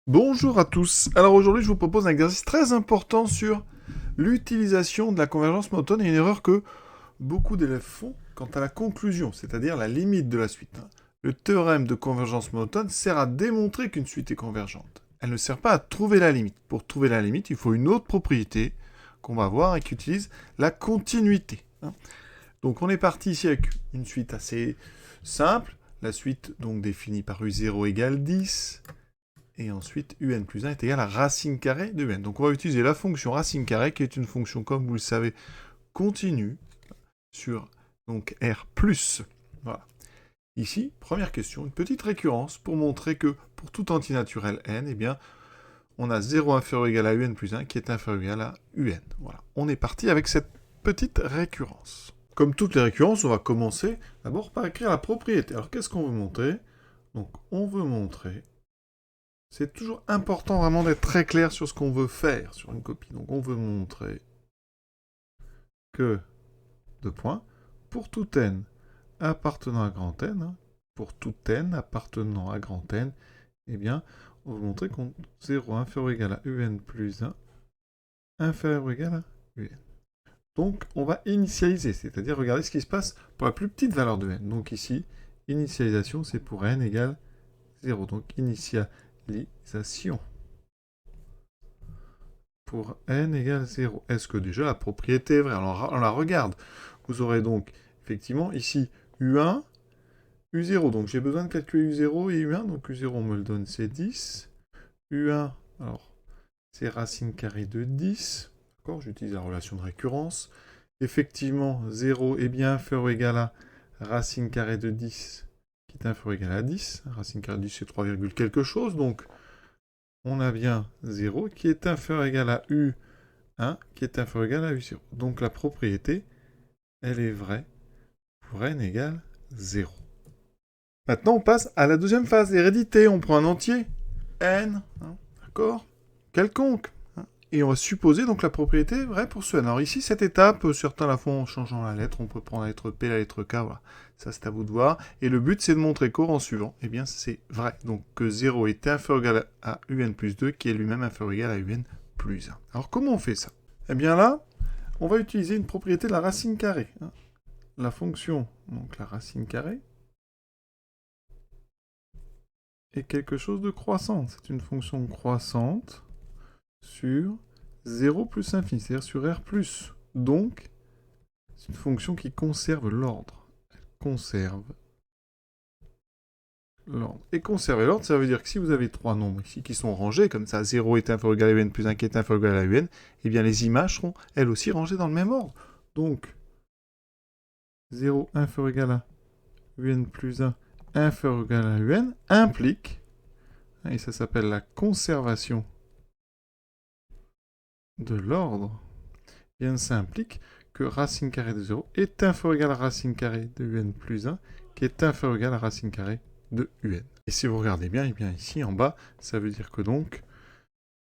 Bonjour à tous. Alors aujourd'hui, je vous propose un exercice très important sur l'utilisation de la convergence monotone et une erreur que beaucoup d'élèves font quant à la conclusion, c'est-à-dire la limite de la suite. Le théorème de convergence monotone sert à démontrer qu'une suite est convergente. Elle ne sert pas à trouver la limite. Pour trouver la limite, il faut une autre propriété qu'on va voir et qui utilise la continuité. Donc on est parti ici avec une suite assez simple. La suite donc définie par U0 égale 10. Et ensuite, un plus 1 est égal à racine carrée de un. Donc on va utiliser la fonction racine carrée, qui est une fonction, comme vous le savez, continue sur donc R+. Voilà. Ici, première question, une petite récurrence pour montrer que pour tout antinaturel n, eh bien, on a 0 inférieur ou égal à un plus 1 qui est inférieur ou égal à un. Voilà. On est parti avec cette petite récurrence. Comme toutes les récurrences, on va commencer d'abord par écrire la propriété. Alors qu'est-ce qu'on veut montrer? Donc on veut montrer... C'est toujours important vraiment d'être très clair sur ce qu'on veut faire sur une copie. Donc on veut montrer que, deux points, pour tout n appartenant à grand N, pour tout n appartenant à grand N, eh bien, on veut montrer qu'on 0 inférieur ou égal à un plus 1 inférieur ou égal à un. Donc on va initialiser, c'est-à-dire regarder ce qui se passe pour la plus petite valeur de n. Donc ici, initialisation, c'est pour n égale 0. Donc initialisation pour n égale 0. Est-ce que déjà la propriété est vraie? Alors on la regarde. Vous aurez donc effectivement ici U1, U0. Donc j'ai besoin de calculer U0 et U1. Donc U0 on me le donne, c'est 10. U1, alors c'est racine carrée de 10. D'accord, j'utilise la relation de récurrence. Effectivement, 0 est bien inférieur ou égal à racine carrée de 10, qui est inférieur ou égal à 10. Racine carrée de 10, c'est 3, quelque chose. Donc on a bien 0 qui est inférieur ou égal à U1 qui est inférieur ou égal à U0. Donc la propriété, elle est vraie pour n égale 0. Maintenant, on passe à la deuxième phase, l'hérédité. On prend un entier, n, d'accord, quelconque. Et on va supposer donc la propriété est vraie pour ce n. Alors ici, cette étape, certains la font en changeant la lettre. On peut prendre la lettre P, la lettre K, voilà. Ça, c'est à vous de voir. Et le but, c'est de montrer qu'au rang suivant, eh bien, c'est vrai. Donc que 0 est inférieur ou égal à un plus 2, qui est lui-même inférieur ou égal à un plus 1. Alors comment on fait ça? Eh bien là, on va utiliser une propriété de la racine carrée. La fonction, donc la racine carrée, est quelque chose de croissante. C'est une fonction croissante sur 0 plus infini, c'est-à-dire sur R+. Donc, c'est une fonction qui conserve l'ordre. Elle conserve l'ordre. Et conserver l'ordre, ça veut dire que si vous avez trois nombres ici qui sont rangés, comme ça, 0 est inférieur ou égal à un plus 1 qui est inférieur ou égal à un, eh bien les images seront elles aussi rangées dans le même ordre. Donc, 0 inférieur ou égal à un plus 1 inférieur ou égal à un implique, et ça s'appelle la conservation de l'ordre, eh bien ça implique que racine carrée de 0 est inférieur ou égal à racine carrée de un plus 1, qui est inférieur ou égal à racine carrée de un. Et si vous regardez bien, eh bien ici en bas, ça veut dire que donc,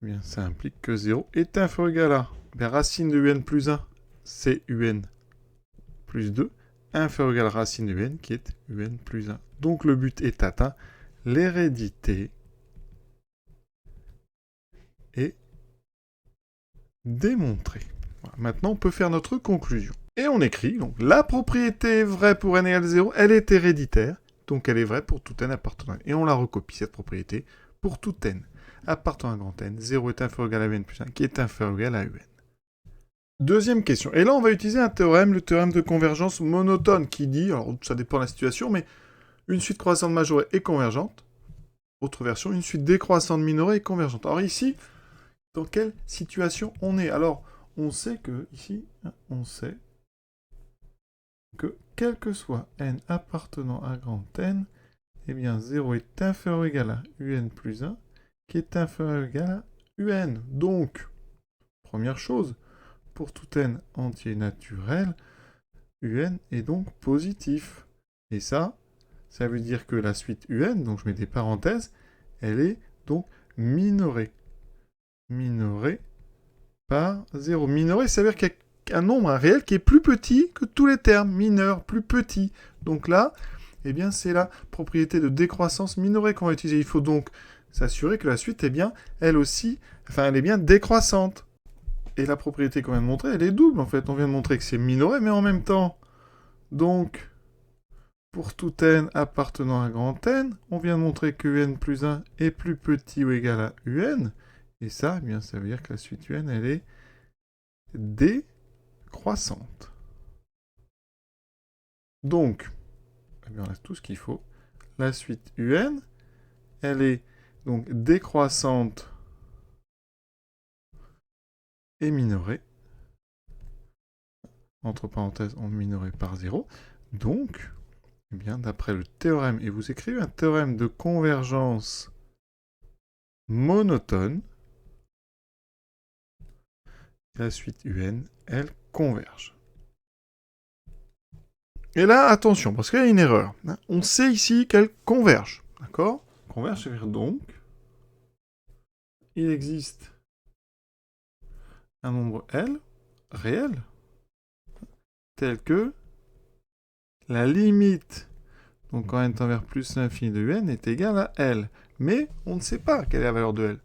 eh bien ça implique que 0 est inférieur ou égal à racine de un plus 1, c'est un plus 2, inférieur ou égal à racine de un, qui est un plus 1. Donc le but est atteint, l'hérédité est démontrée. Voilà. Maintenant, on peut faire notre conclusion. Et on écrit, donc, la propriété est vraie pour n égale 0, elle est héréditaire, donc elle est vraie pour tout n appartenant à n. Et on la recopie, cette propriété, pour tout n appartenant à grand n, 0 est inférieur ou égal à un plus 1, qui est inférieur ou égal à un. Deuxième question. Et là, on va utiliser un théorème, le théorème de convergence monotone, qui dit, alors ça dépend de la situation, mais une suite croissante majorée est convergente. Autre version, une suite décroissante minorée est convergente. Alors ici, dans quelle situation on est? Alors, on sait que, ici, on sait que, quel que soit n appartenant à grand n, eh bien 0 est inférieur ou égal à un plus 1, qui est inférieur ou égal à un. Donc, première chose, pour tout n entier naturel, un est donc positif. Et ça veut dire que la suite un, donc je mets des parenthèses, elle est donc minorée. Minorée par 0. Minorée, ça veut dire qu'il y a un nombre réel qui est plus petit que tous les termes. Mineur, plus petit. Donc là, eh bien, c'est la propriété de décroissance minorée qu'on va utiliser. Il faut donc s'assurer que la suite est bien, elle aussi, enfin, elle est bien décroissante. Et la propriété qu'on vient de montrer, elle est double, en fait. On vient de montrer que c'est minoré, mais en même temps. Donc, pour tout n appartenant à grand N, on vient de montrer que un plus 1 est plus petit ou égal à un. Et ça, eh bien, ça veut dire que la suite un, elle est décroissante. Donc, eh bien, on a tout ce qu'il faut. La suite un, elle est donc décroissante et minorée. Entre parenthèses, on minoré par 0. Donc, eh bien, d'après le théorème, et vous écrivez un théorème de convergence monotone, la suite un, elle converge. Et là, attention, parce qu'il y a une erreur. On sait ici qu'elle converge. D'accord? Converge, ça veut dire donc, il existe un nombre L réel, tel que la limite, donc quand n tend vers plus l'infini de un, est égale à L. Mais on ne sait pas quelle est la valeur de L.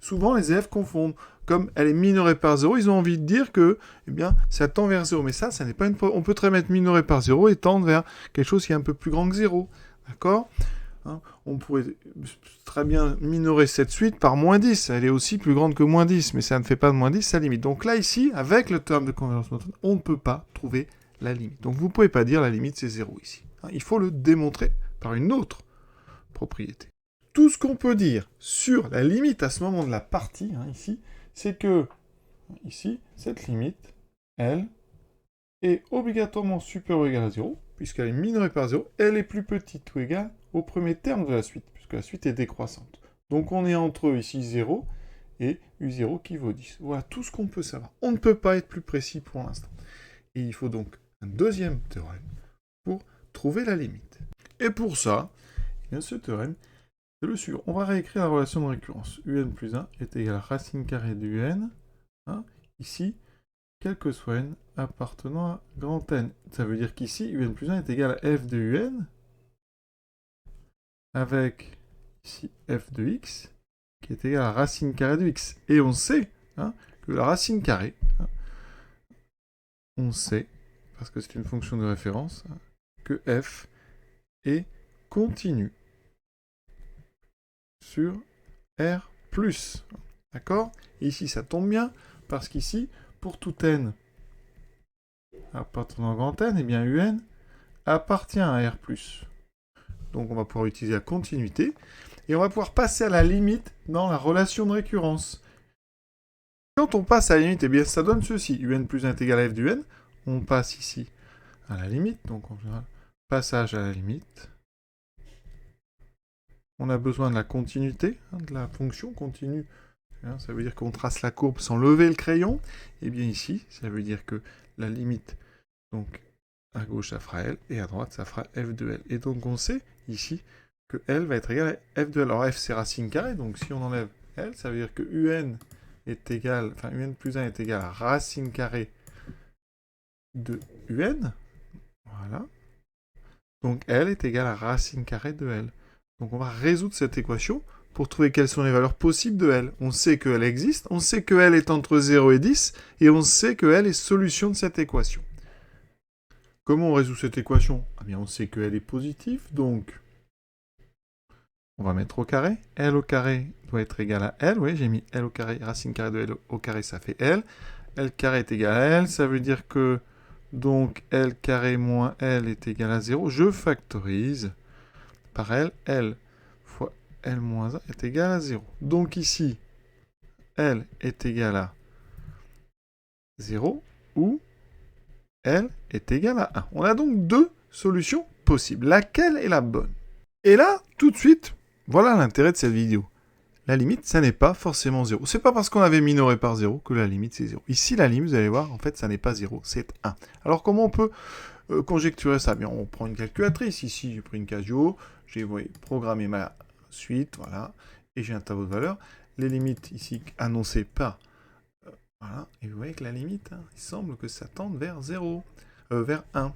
Souvent, les élèves confondent. Comme elle est minorée par 0, ils ont envie de dire que, eh bien, ça tend vers 0. Mais ça n'est pas une... On peut très bien être minoré par 0 et tendre vers quelque chose qui est un peu plus grand que 0. D'accord? On pourrait très bien minorer cette suite par moins 10. Elle est aussi plus grande que moins 10, mais ça ne fait pas de moins 10 sa limite. Donc là, ici, avec le terme de convergence monotone, on ne peut pas trouver la limite. Donc vous ne pouvez pas dire la limite, c'est 0 ici. Il faut le démontrer par une autre propriété. Tout ce qu'on peut dire sur la limite à ce moment de la partie, ici, c'est que, ici, cette limite, elle, est obligatoirement supérieure ou égale à 0, puisqu'elle est minorée par 0, elle est plus petite ou égale au premier terme de la suite, puisque la suite est décroissante. Donc on est entre ici 0 et U0 qui vaut 10. Voilà tout ce qu'on peut savoir. On ne peut pas être plus précis pour l'instant. Et il faut donc un deuxième théorème pour trouver la limite. Et pour ça, eh bien, ce théorème, c'est le suivant. On va réécrire la relation de récurrence. Un plus 1 est égal à racine carrée de un. Ici, quel que soit n appartenant à grand N. Ça veut dire qu'ici, un plus 1 est égal à f de un, avec ici f de x, qui est égal à racine carrée de x. Et on sait que la racine carrée, on sait, parce que c'est une fonction de référence, que f est continu sur R+. D'accord? Ici, ça tombe bien, parce qu'ici, pour tout n appartenant à grand N, eh bien un appartient à R+. Donc on va pouvoir utiliser la continuité, et on va pouvoir passer à la limite dans la relation de récurrence. Quand on passe à la limite, eh bien ça donne ceci, un plus 1 est égal à f de un, on passe ici à la limite, donc en général, passage à la limite. On a besoin de la continuité, de la fonction continue. Ça veut dire qu'on trace la courbe sans lever le crayon. Et bien ici, ça veut dire que la limite, donc à gauche ça fera L, et à droite ça fera f de L. Et donc on sait ici que L va être égal à f de L. Alors f c'est racine carrée, donc si on enlève L, ça veut dire que un est égal, enfin un plus 1 est égal à racine carrée de un. Voilà. Donc L est égal à racine carrée de L. Donc on va résoudre cette équation pour trouver quelles sont les valeurs possibles de L. On sait que L existe, on sait que L est entre 0 et 10, et on sait que L est solution de cette équation. Comment on résout cette équation? Eh bien, on sait que L est positif, donc on va mettre au carré. L au carré doit être égal à L. Oui, j'ai mis L au carré, racine carrée de L au carré, ça fait L. L carré est égal à L, ça veut dire que donc L carré moins L est égal à 0. Je factorise par L. L fois L moins 1 est égal à 0. Donc ici, L est égal à 0 ou L est égal à 1. On a donc deux solutions possibles. Laquelle est la bonne? Et là, tout de suite, voilà l'intérêt de cette vidéo. La limite, ça n'est pas forcément 0. C'est pas parce qu'on avait minoré par 0 que la limite c'est 0. Ici, la limite, vous allez voir, en fait, ça n'est pas 0, c'est 1. Alors comment on peut conjecturer ça? Bien, on prend une calculatrice. Ici, j'ai pris une Casio, j'ai programmé ma suite, voilà, et j'ai un tableau de valeurs. Les limites ici annoncées par... voilà, et vous voyez que la limite, il semble que ça tende vers 0, vers 1.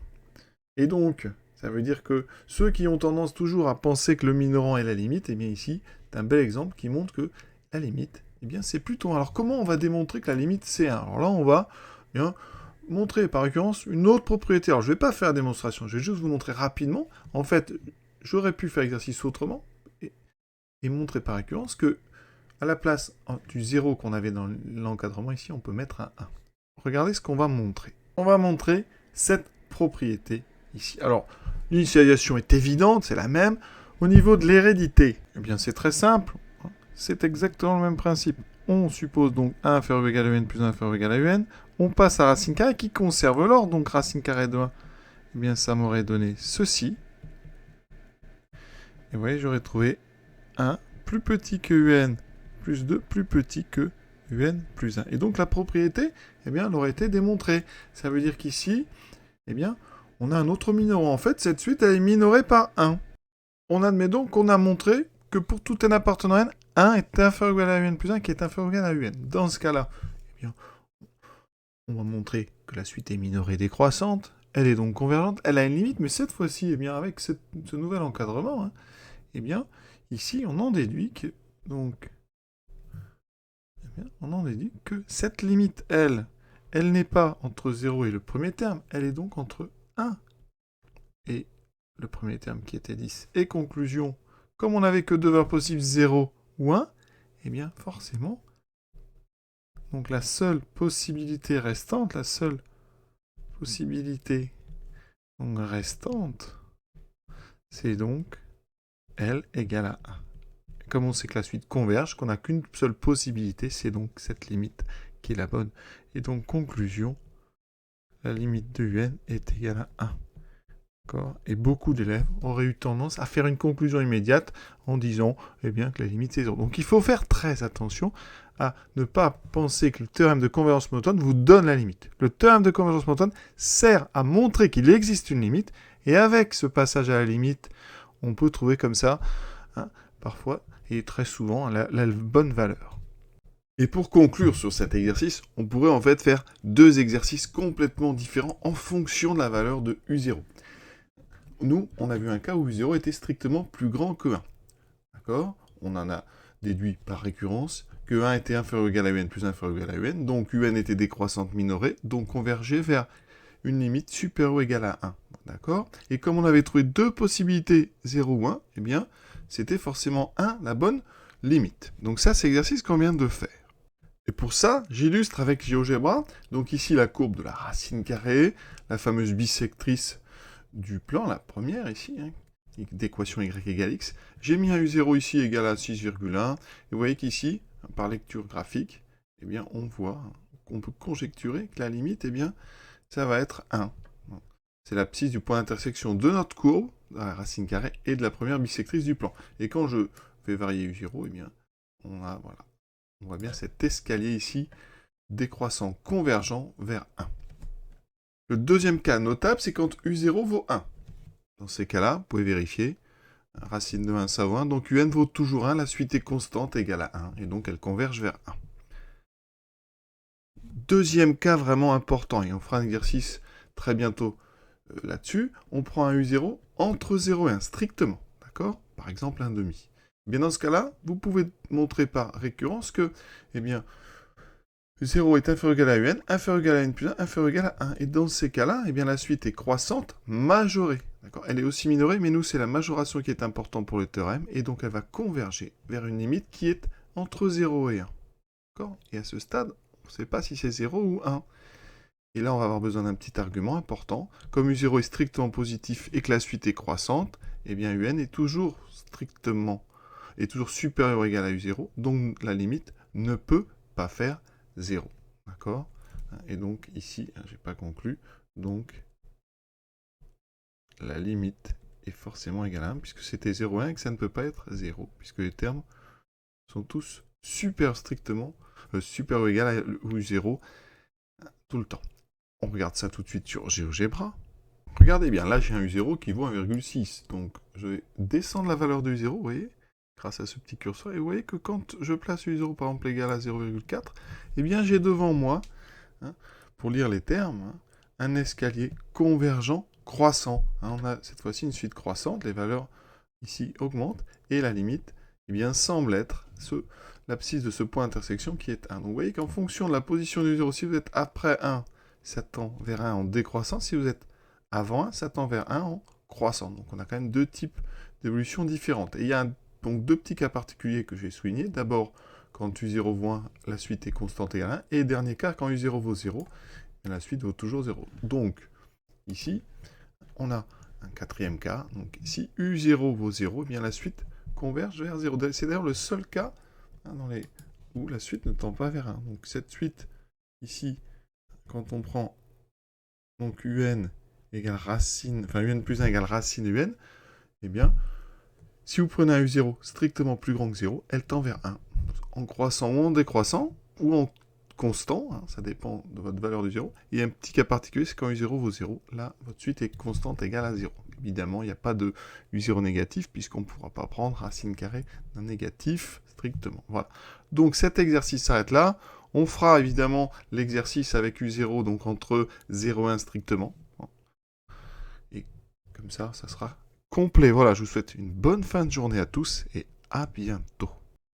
Et donc, Ça veut dire que ceux qui ont tendance toujours à penser que le minorant est la limite, eh bien ici, c'est un bel exemple qui montre que la limite, eh bien c'est plutôt 1. Alors comment on va démontrer que la limite c'est 1? Alors là, on va montrer par récurrence une autre propriété. Alors je ne vais pas faire la démonstration, je vais juste vous montrer rapidement. En fait, j'aurais pu faire l'exercice autrement et montrer par récurrence que à la place du 0 qu'on avait dans l'encadrement ici, on peut mettre un 1. Regardez ce qu'on va montrer. On va montrer cette propriété ici. Alors, l'initialisation est évidente, c'est la même. Au niveau de l'hérédité, eh bien c'est très simple. C'est exactement le même principe. On suppose donc 1 inférieur ou égal à un plus 1 inférieur ou égal à un. On passe à racine carrée qui conserve l'ordre. Donc racine carrée de 1, eh bien ça m'aurait donné ceci. Et vous voyez, j'aurais trouvé 1 plus petit que un plus 2 plus petit que un plus 1. Et donc la propriété, eh bien, elle aurait été démontrée. Ça veut dire qu'ici, eh bien, on a un autre minorant. En fait, cette suite, elle est minorée par 1. On admet donc qu'on a montré que pour tout n appartenant à n, 1 est inférieur ou égal à un plus 1 qui est inférieur ou égal à un. Dans ce cas-là, eh bien, on va montrer que la suite est minorée décroissante. Elle est donc convergente. Elle a une limite, mais cette fois-ci, eh bien, avec ce nouvel encadrement, eh bien, ici, on en déduit que, donc, eh bien, on en déduit que cette limite, elle n'est pas entre 0 et le premier terme, elle est donc entre 1 et le premier terme qui était 10. Et conclusion, comme on n'avait que deux valeurs possibles, 0 ou 1, eh bien, forcément, donc la seule possibilité restante, c'est donc L égale à 1. Comme on sait que la suite converge, qu'on n'a qu'une seule possibilité, c'est donc cette limite qui est la bonne. Et donc, conclusion, la limite de un est égale à 1. D'accord ? Et beaucoup d'élèves auraient eu tendance à faire une conclusion immédiate en disant eh bien, que la limite c'est 0. Donc il faut faire très attention à ne pas penser que le théorème de convergence monotone vous donne la limite. Le théorème de convergence monotone sert à montrer qu'il existe une limite, et avec ce passage à la limite, on peut trouver comme ça, parfois, et très souvent, la bonne valeur. Et pour conclure sur cet exercice, on pourrait en fait faire deux exercices complètement différents en fonction de la valeur de U0. Nous, on a vu un cas où U0 était strictement plus grand que 1. D'accord ? On en a déduit par récurrence que 1 était inférieur ou égal à un plus inférieur ou égal à un, donc un était décroissante minorée, donc convergeait vers une limite supérieure ou égale à 1. D'accord ? Et comme on avait trouvé deux possibilités, 0 ou 1, eh bien, c'était forcément 1 la bonne limite. Donc ça, c'est l'exercice qu'on vient de faire. Et pour ça, j'illustre avec GeoGebra, donc ici la courbe de la racine carrée, la fameuse bisectrice du plan, la première ici, d'équation y égale x. J'ai mis un u0 ici égal à 6,1, et vous voyez qu'ici, par lecture graphique, eh bien, on voit, on peut conjecturer que la limite, eh bien, ça va être 1. C'est l'abscisse du point d'intersection de notre courbe, de la racine carrée, et de la première bisectrice du plan. Et quand je fais varier u0, eh bien, on voit bien cet escalier ici, décroissant convergent vers 1. Le deuxième cas notable, c'est quand U0 vaut 1. Dans ces cas-là, vous pouvez vérifier, racine de 1, ça vaut 1, donc UN vaut toujours 1, la suite est constante égale à 1, et donc elle converge vers 1. Deuxième cas vraiment important, et on fera un exercice très bientôt là-dessus, on prend un U0 entre 0 et 1, strictement, d'accord ? Par exemple, un demi. Bien dans ce cas-là, vous pouvez montrer par récurrence que, eh bien, 0 est inférieur ou égal à un, inférieur ou égal à n plus 1, inférieur ou égal à 1. Et dans ces cas-là, eh bien, la suite est croissante, majorée. D'accord ? Elle est aussi minorée, mais nous, c'est la majoration qui est importante pour le théorème, et donc elle va converger vers une limite qui est entre 0 et 1. D'accord ? Et à ce stade, on ne sait pas si c'est 0 ou 1. Et là, on va avoir besoin d'un petit argument important. Comme U0 est strictement positif et que la suite est croissante, eh bien, UN est toujours supérieur ou égal à U0, donc la limite ne peut pas faire 0. D'accord ? Et donc, ici, je n'ai pas conclu, donc la limite est forcément égale à 1, puisque c'était 0 et 1 et que ça ne peut pas être 0, puisque les termes sont tous supérieurs ou égal à U0 tout le temps. On regarde ça tout de suite sur GeoGebra. Regardez bien, là j'ai un U0 qui vaut 1,6, donc je vais descendre la valeur de U0, vous voyez, grâce à ce petit curseur, et vous voyez que quand je place U0 par exemple égal à 0,4, eh bien j'ai devant moi, pour lire les termes, un escalier convergent croissant. Hein, on a cette fois-ci une suite croissante, les valeurs ici augmentent, et la limite, eh bien, semble être l'abscisse de ce point d'intersection qui est 1. Donc vous voyez qu'en fonction de la position du 0, si vous êtes après 1, ça tend vers 1 en décroissant. Si vous êtes avant 1, ça tend vers 1 en croissant. Donc on a quand même deux types d'évolutions différentes. Et il y a donc deux petits cas particuliers que je vais souligner. D'abord, quand U0 vaut 1, la suite est constante égale 1. Et dernier cas, quand U0 vaut 0, la suite vaut toujours 0. Donc, ici, on a un quatrième cas. Donc, si U0 vaut 0, eh bien la suite converge vers 0. C'est d'ailleurs le seul cas où la suite ne tend pas vers 1. Donc, cette suite, ici, quand on prend donc UN égale racine, enfin UN plus 1 égale racine UN, eh bien, si vous prenez un U0 strictement plus grand que 0, elle tend vers 1. En croissant ou en décroissant, ou en constant, hein, ça dépend de votre valeur de 0. Et un petit cas particulier, c'est quand U0 vaut 0, là, votre suite est constante égale à 0. Évidemment, il n'y a pas de U0 négatif, puisqu'on ne pourra pas prendre racine carrée d'un négatif strictement. Voilà. Donc cet exercice s'arrête là. On fera évidemment l'exercice avec U0, donc entre 0 et 1 strictement. Et comme ça, ça sera complet. Voilà, je vous souhaite une bonne fin de journée à tous et à bientôt.